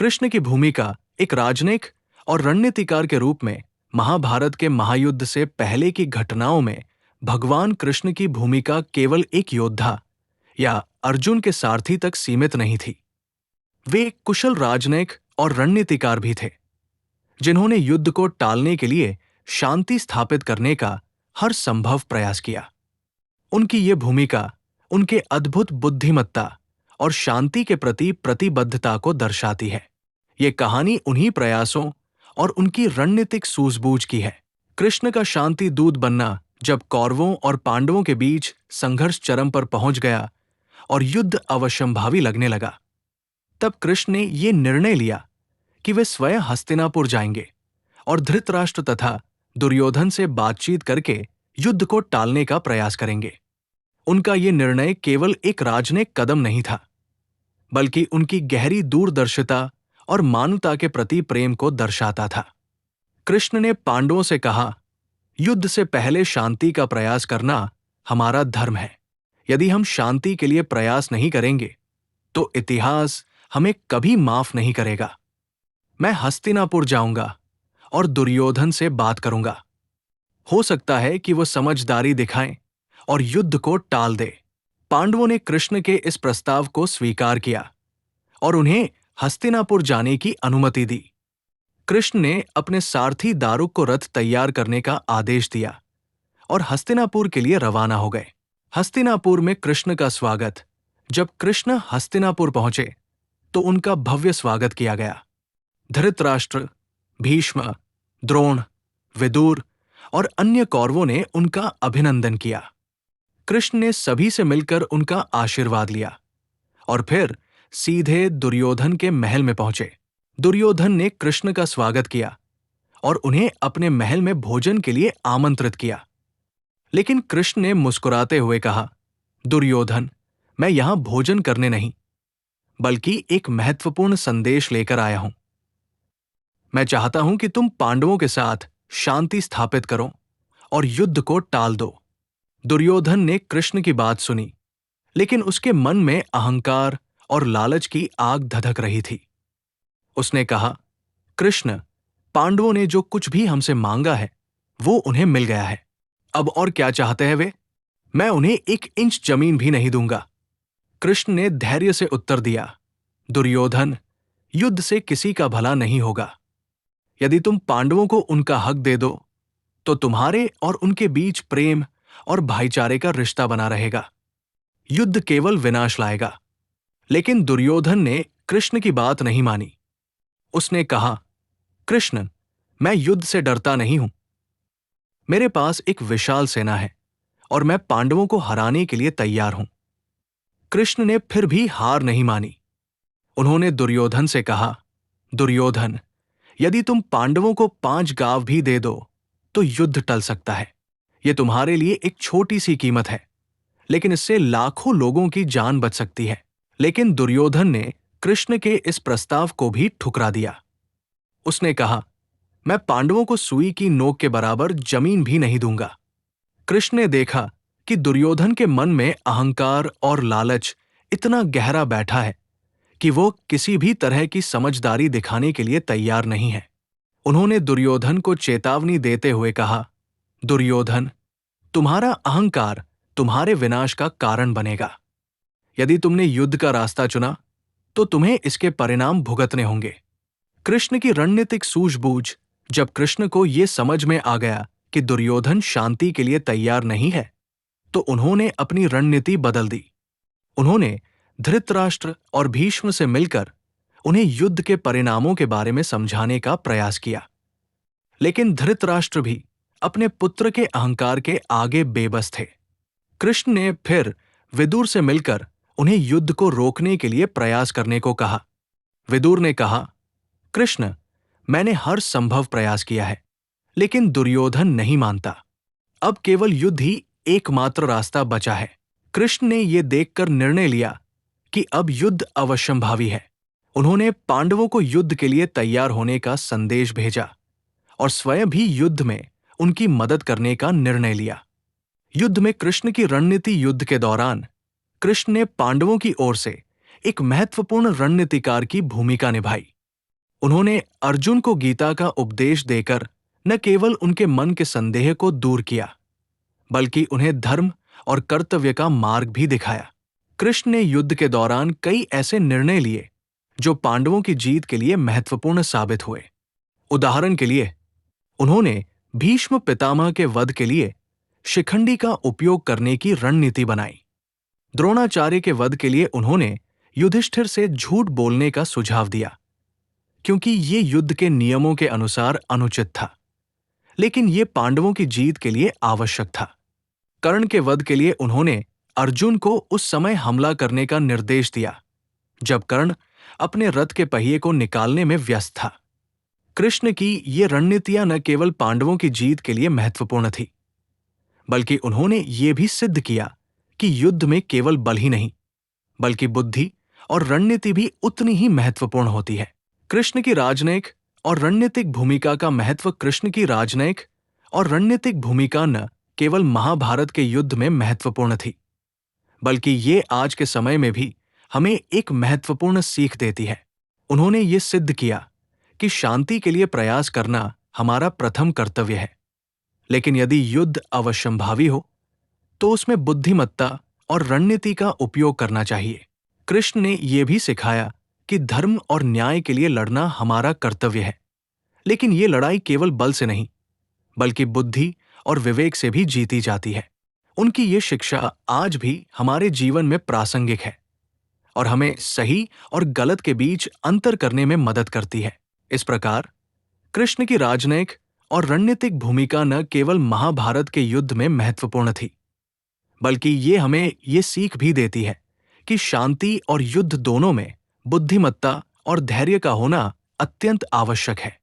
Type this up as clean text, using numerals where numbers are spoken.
कृष्ण की भूमिका एक राजनयिक और रणनीतिकार के रूप में महाभारत के महायुद्ध से पहले की घटनाओं में भगवान कृष्ण की भूमिका केवल एक योद्धा या अर्जुन के सारथी तक सीमित नहीं थी। वे एक कुशल राजनयिक और रणनीतिकार भी थे, जिन्होंने युद्ध को टालने के लिए शांति स्थापित करने का हर संभव प्रयास किया। उनकी ये भूमिका उनके अद्भुत बुद्धिमत्ता और शांति के प्रति प्रतिबद्धता को दर्शाती है। ये कहानी उन्हीं प्रयासों और उनकी रणनीतिक सूझबूझ की है। कृष्ण का शांति दूत बनना जब कौरवों और पांडवों के बीच संघर्ष चरम पर पहुंच गया और युद्ध अवश्यंभावी लगने लगा, तब कृष्ण ने ये निर्णय लिया कि वे स्वयं हस्तिनापुर जाएंगे और धृतराष्ट्र तथा दुर्योधन से बातचीत करके युद्ध को टालने का प्रयास करेंगे। उनका ये निर्णय केवल एक राजनयिक कदम नहीं था, बल्कि उनकी गहरी दूरदर्शिता और मानवता के प्रति प्रेम को दर्शाता था। कृष्ण ने पांडवों से कहा, युद्ध से पहले शांति का प्रयास करना हमारा धर्म है। यदि हम शांति के लिए प्रयास नहीं करेंगे तो इतिहास हमें कभी माफ नहीं करेगा। मैं हस्तिनापुर जाऊंगा और दुर्योधन से बात करूंगा। हो सकता है कि वो समझदारी दिखाएं और युद्ध को टाल दे। पांडवों ने कृष्ण के इस प्रस्ताव को स्वीकार किया और उन्हें हस्तिनापुर जाने की अनुमति दी। कृष्ण ने अपने सारथी दारुक को रथ तैयार करने का आदेश दिया और हस्तिनापुर के लिए रवाना हो गए। हस्तिनापुर में कृष्ण का स्वागत। जब कृष्ण हस्तिनापुर पहुंचे तो उनका भव्य स्वागत किया गया। धृतराष्ट्र, भीष्म, द्रोण, विदुर और अन्य कौरवों ने उनका अभिनंदन किया। कृष्ण ने सभी से मिलकर उनका आशीर्वाद लिया और फिर सीधे दुर्योधन के महल में पहुंचे। दुर्योधन ने कृष्ण का स्वागत किया और उन्हें अपने महल में भोजन के लिए आमंत्रित किया। लेकिन कृष्ण ने मुस्कुराते हुए कहा, दुर्योधन, मैं यहां भोजन करने नहीं, बल्कि एक महत्वपूर्ण संदेश लेकर आया हूं। मैं चाहता हूं कि तुम पांडवों के साथ शांति स्थापित करो और युद्ध को टाल दो। दुर्योधन ने कृष्ण की बात सुनी, लेकिन उसके मन में अहंकार और लालच की आग धधक रही थी। उसने कहा, कृष्ण, पांडवों ने जो कुछ भी हमसे मांगा है वो उन्हें मिल गया है। अब और क्या चाहते हैं वे? मैं उन्हें 1 इंच जमीन भी नहीं दूंगा। कृष्ण ने धैर्य से उत्तर दिया, दुर्योधन, युद्ध से किसी का भला नहीं होगा। यदि तुम पांडवों को उनका हक दे दो तो तुम्हारे और उनके बीच प्रेम और भाईचारे का रिश्ता बना रहेगा। युद्ध केवल विनाश लाएगा। लेकिन दुर्योधन ने कृष्ण की बात नहीं मानी। उसने कहा, कृष्ण, मैं युद्ध से डरता नहीं हूं। मेरे पास एक विशाल सेना है और मैं पांडवों को हराने के लिए तैयार हूं। कृष्ण ने फिर भी हार नहीं मानी। उन्होंने दुर्योधन से कहा, दुर्योधन, यदि तुम पांडवों को 5 गांव भी दे दो तो युद्ध टल सकता है। यह तुम्हारे लिए एक छोटी सी कीमत है, लेकिन इससे लाखों लोगों की जान बच सकती है। लेकिन दुर्योधन ने कृष्ण के इस प्रस्ताव को भी ठुकरा दिया। उसने कहा, मैं पांडवों को सुई की नोक के बराबर जमीन भी नहीं दूंगा। कृष्ण ने देखा कि दुर्योधन के मन में अहंकार और लालच इतना गहरा बैठा है कि वो किसी भी तरह की समझदारी दिखाने के लिए तैयार नहीं है। उन्होंने दुर्योधन को चेतावनी देते हुए कहा, दुर्योधन, तुम्हारा अहंकार तुम्हारे विनाश का कारण बनेगा। यदि तुमने युद्ध का रास्ता चुना तो तुम्हें इसके परिणाम भुगतने होंगे। कृष्ण की रणनीतिक सूझबूझ। जब कृष्ण को यह समझ में आ गया कि दुर्योधन शांति के लिए तैयार नहीं है, तो उन्होंने अपनी रणनीति बदल दी। उन्होंने धृतराष्ट्र और भीष्म से मिलकर उन्हें युद्ध के परिणामों के बारे में समझाने का प्रयास किया। लेकिन धृतराष्ट्र भी अपने पुत्र के अहंकार के आगे बेबस थे। कृष्ण ने फिर विदुर से मिलकर उन्हें युद्ध को रोकने के लिए प्रयास करने को कहा। विदुर ने कहा, कृष्ण, मैंने हर संभव प्रयास किया है, लेकिन दुर्योधन नहीं मानता। अब केवल युद्ध ही एकमात्र रास्ता बचा है। कृष्ण ने यह देखकर निर्णय लिया कि अब युद्ध अवश्यंभावी है। उन्होंने पांडवों को युद्ध के लिए तैयार होने का संदेश भेजा और स्वयं भी युद्ध में उनकी मदद करने का निर्णय लिया। युद्ध में कृष्ण की रणनीति। युद्ध के दौरान कृष्ण ने पांडवों की ओर से एक महत्वपूर्ण रणनीतिकार की भूमिका निभाई। उन्होंने अर्जुन को गीता का उपदेश देकर न केवल उनके मन के संदेह को दूर किया, बल्कि उन्हें धर्म और कर्तव्य का मार्ग भी दिखाया। कृष्ण ने युद्ध के दौरान कई ऐसे निर्णय लिए जो पांडवों की जीत के लिए महत्वपूर्ण साबित हुए। उदाहरण के लिए, उन्होंने भीष्म पितामह के वध के लिए शिखंडी का उपयोग करने की रणनीति बनाई। द्रोणाचार्य के वध के लिए उन्होंने युधिष्ठिर से झूठ बोलने का सुझाव दिया, क्योंकि ये युद्ध के नियमों के अनुसार अनुचित था, लेकिन ये पांडवों की जीत के लिए आवश्यक था। कर्ण के वध के लिए उन्होंने अर्जुन को उस समय हमला करने का निर्देश दिया जब कर्ण अपने रथ के पहिए को निकालने में व्यस्त था। कृष्ण की ये रणनीतियां न केवल पांडवों की जीत के लिए महत्वपूर्ण थी, बल्कि उन्होंने ये भी सिद्ध किया कि युद्ध में केवल बल ही नहीं, बल्कि बुद्धि और रणनीति भी उतनी ही महत्वपूर्ण होती है। कृष्ण की राजनयिक और रणनीतिक भूमिका का महत्व कृष्ण की राजनयिक और रणनीतिक भूमिका न केवल महाभारत के युद्ध में महत्वपूर्ण थी, बल्कि ये आज के समय में भी हमें एक महत्वपूर्ण सीख देती है। उन्होंने ये सिद्ध किया कि शांति के लिए प्रयास करना हमारा प्रथम कर्तव्य है, लेकिन यदि युद्ध अवश्यंभावी हो तो उसमें बुद्धिमत्ता और रणनीति का उपयोग करना चाहिए। कृष्ण ने यह भी सिखाया कि धर्म और न्याय के लिए लड़ना हमारा कर्तव्य है, लेकिन ये लड़ाई केवल बल से नहीं, बल्कि बुद्धि और विवेक से भी जीती जाती है। उनकी ये शिक्षा आज भी हमारे जीवन में प्रासंगिक है और हमें सही और गलत के बीच अंतर करने में मदद करती है। इस प्रकार कृष्ण की राजनयिक और रणनीतिक भूमिका न केवल महाभारत के युद्ध में महत्वपूर्ण थी, बल्कि ये हमें ये सीख भी देती है कि शांति और युद्ध दोनों में बुद्धिमत्ता और धैर्य का होना अत्यंत आवश्यक है।